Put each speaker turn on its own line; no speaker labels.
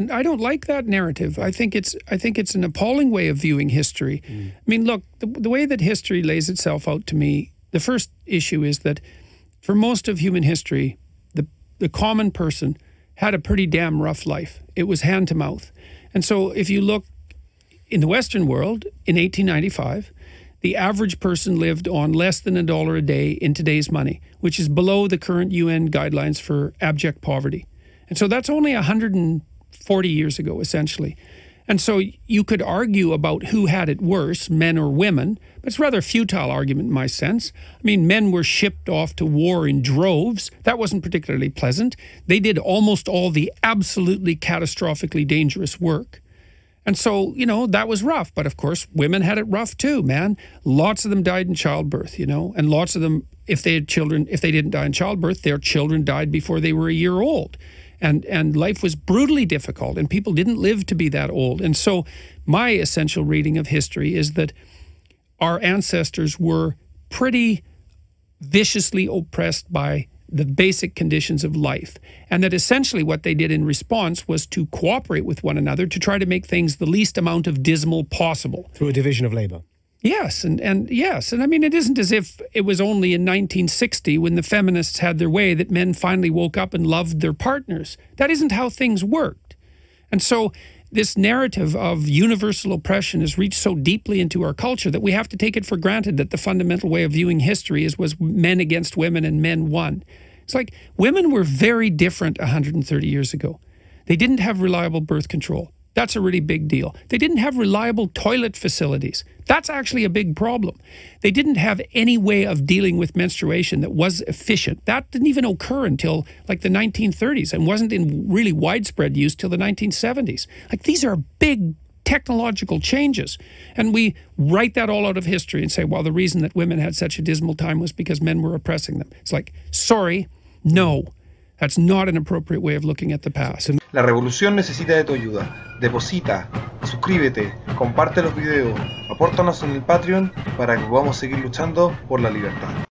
And I don't like that narrative. I think it's an appalling way of viewing history. I mean, look, the way that history lays itself out to me, the first issue is that for most of human history, the common person had a pretty damn rough life. It was hand to mouth. And so if you look in the Western world, in 1895, the average person lived on less than $1 a day in today's money, which is below the current UN guidelines for abject poverty. And so that's only 140 years ago, essentially. And so you could argue about who had it worse, men or women, but it's a rather futile argument in my sense. I mean, men were shipped off to war in droves. That wasn't particularly pleasant. They did almost all the absolutely catastrophically dangerous work. And so, you know, that was rough. But of course, women had it rough too, man. Lots of them died in childbirth, you know, and lots of them, if they had children, if they didn't die in childbirth, their children died before they were a year old. And life was brutally difficult, and people didn't live to be that old. And so my essential reading of history is that our ancestors were pretty viciously oppressed by the basic conditions of life, and that essentially what they did in response was to cooperate with one another to try to make things the least amount of dismal possible.
Through a division of labor.
Yes, and yes, and I mean, it isn't as if it was only in 1960 when the feminists had their way that men finally woke up and loved their partners. That isn't how things worked. And so this narrative of universal oppression has reached so deeply into our culture that we have to take it for granted that the fundamental way of viewing history was men against women and men won. It's like women were very different 130 years ago. They didn't have reliable birth control. That's a really big deal. They didn't have reliable toilet facilities. That's actually a big problem. They didn't have any way of dealing with menstruation that was efficient. That didn't even occur until like the 1930s and wasn't in really widespread use till the 1970s. Like, these are big technological changes. And we write that all out of history and say, well, the reason that women had such a dismal time was because men were oppressing them. It's like, sorry, no. That's not an appropriate way of looking at the past.
La revolución necesita de tu ayuda. Deposita, suscríbete, comparte los videos, apórtanos en el Patreon para que podamos seguir luchando por la libertad.